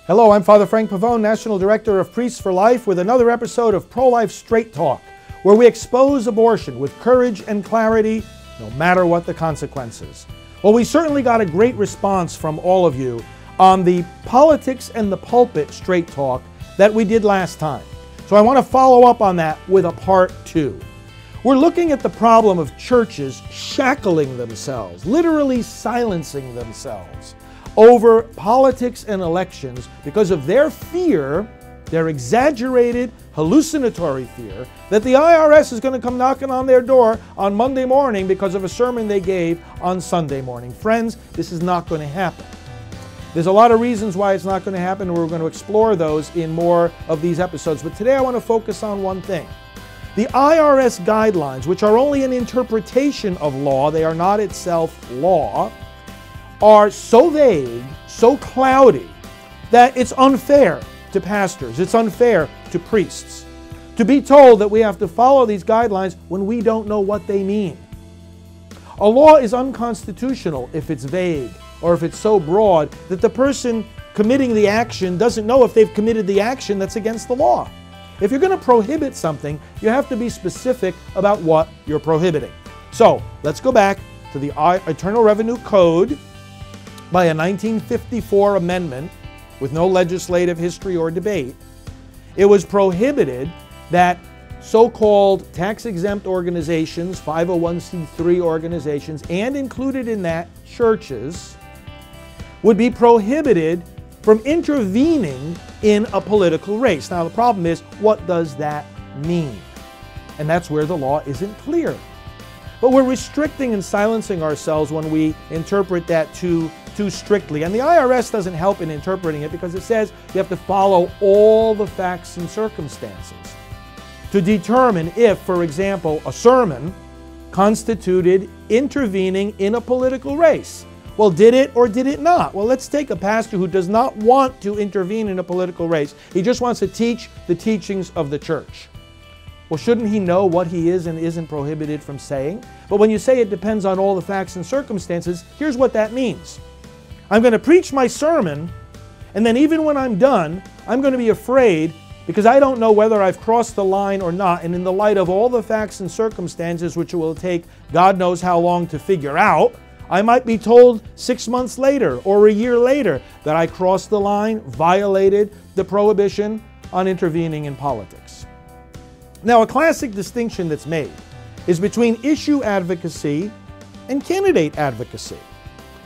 Hello, I'm Father Frank Pavone, National Director of Priests for Life, with another episode of Pro-Life Straight Talk, where we expose abortion with courage and clarity, no matter what the consequences. Well, we certainly got a great response from all of you on the Politics and the Pulpit Straight Talk that we did last time. So I want to follow up on that with a part 2. We're looking at the problem of churches shackling themselves, literally silencing themselves over politics and elections because of their fear, their exaggerated, hallucinatory fear, that the IRS is going to come knocking on their door on Monday morning because of a sermon they gave on Sunday morning. Friends, this is not going to happen. There's a lot of reasons why it's not going to happen, and we're going to explore those in more of these episodes. But today I want to focus on one thing. The IRS guidelines, which are only an interpretation of law, they are not itself law, are so vague, so cloudy, that it's unfair to pastors, it's unfair to priests to be told that we have to follow these guidelines when we don't know what they mean. A law is unconstitutional if it's vague or if it's so broad that the person committing the action doesn't know if they've committed the action that's against the law. If you're going to prohibit something, you have to be specific about what you're prohibiting. So let's go back to the Internal Revenue Code by a 1954 amendment with no legislative history or debate. It was prohibited that so-called tax-exempt organizations, 501c3 organizations, and included in that churches, would be prohibited from intervening in a political race. Now the problem is, what does that mean? And that's where the law isn't clear. But we're restricting and silencing ourselves when we interpret that too strictly. And the IRS doesn't help in interpreting it because it says you have to follow all the facts and circumstances to determine if, for example, a sermon constituted intervening in a political race. Well, did it or did it not? Well, let's take a pastor who does not want to intervene in a political race. He just wants to teach the teachings of the church. Well, shouldn't he know what he is and isn't prohibited from saying? But when you say it depends on all the facts and circumstances, here's what that means. I'm going to preach my sermon, and then even when I'm done, I'm going to be afraid because I don't know whether I've crossed the line or not. And in the light of all the facts and circumstances, which it will take God knows how long to figure out, I might be told 6 months later or a year later that I crossed the line, violated the prohibition on intervening in politics. Now, a classic distinction that's made is between issue advocacy and candidate advocacy.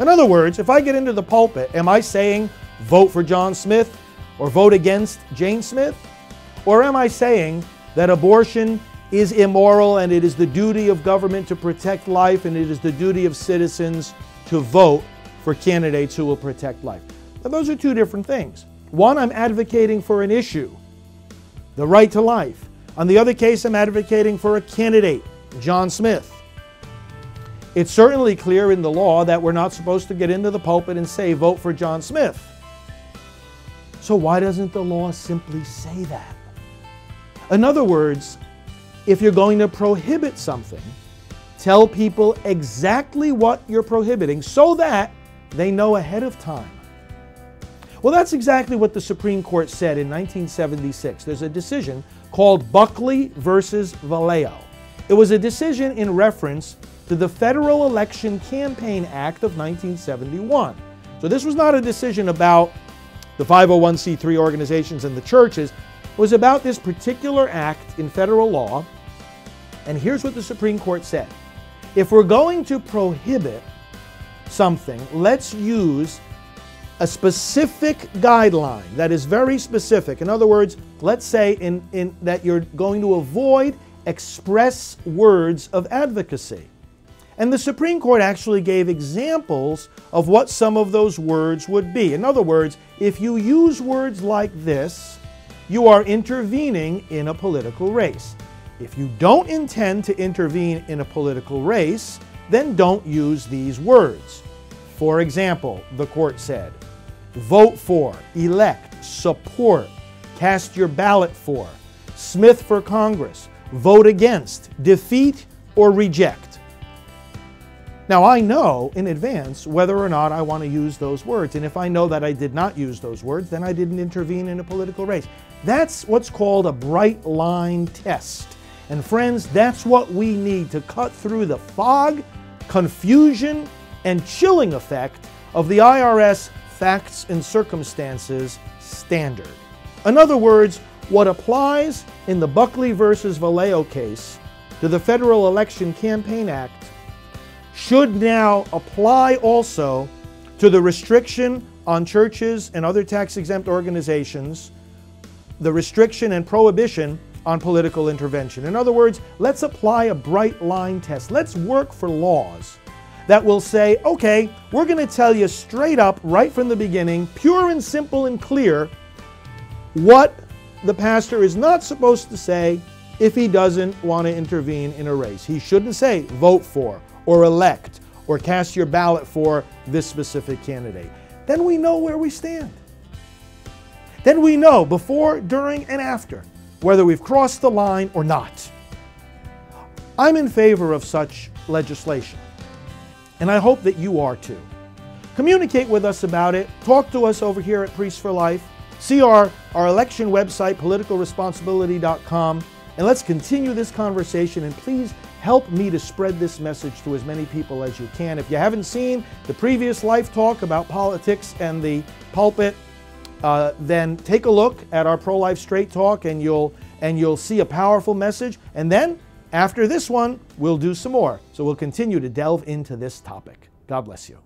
In other words, if I get into the pulpit, am I saying vote for John Smith or vote against Jane Smith? Or am I saying that abortion is immoral and it is the duty of government to protect life and it is the duty of citizens to vote for candidates who will protect life? Now, those are two different things. One, I'm advocating for an issue, the right to life. On the other case, I'm advocating for a candidate, John Smith. It's certainly clear in the law that we're not supposed to get into the pulpit and say, vote for John Smith. So why doesn't the law simply say that? In other words, if you're going to prohibit something, tell people exactly what you're prohibiting so that they know ahead of time. Well, that's exactly what the Supreme Court said in 1976. There's a decision called Buckley versus Vallejo. It was a decision in reference to the Federal Election Campaign Act of 1971. So this was not a decision about the 501c3 organizations and the churches. It was about this particular act in federal law. And here's what the Supreme Court said. If we're going to prohibit something, let's use a specific guideline that is very specific. In other words, let's say that you're going to avoid express words of advocacy. And the Supreme Court actually gave examples of what some of those words would be. In other words, if you use words like this, you are intervening in a political race. If you don't intend to intervene in a political race, then don't use these words. For example, the court said, vote for, elect, support, cast your ballot for, Smith for Congress, vote against, defeat, or reject. Now, I know in advance whether or not I want to use those words. And if I know that I did not use those words, then I didn't intervene in a political race. That's what's called a bright line test. And friends, that's what we need to cut through the fog, confusion, and chilling effect of the IRS facts and circumstances standard. In other words, what applies in the Buckley versus Vallejo case to the Federal Election Campaign Act should now apply also to the restriction on churches and other tax-exempt organizations, the restriction and prohibition on political intervention. In other words, let's apply a bright line test. Let's work for laws that will say, okay, we're going to tell you straight up, right from the beginning, pure and simple and clear, what the pastor is not supposed to say if he doesn't want to intervene in a race. He shouldn't say, vote for, or elect, or cast your ballot for this specific candidate. Then we know where we stand. Then we know before, during, and after whether we've crossed the line or not. I'm in favor of such legislation, and I hope that you are too. Communicate with us about it. Talk to us over here at Priests for Life. See our election website, politicalresponsibility.com, and let's continue this conversation, and please help me to spread this message to as many people as you can. If you haven't seen the previous Life Talk about politics and the pulpit, then take a look at our Pro-Life Straight Talk, and you'll see a powerful message. And then, after this one, we'll do some more. So we'll continue to delve into this topic. God bless you.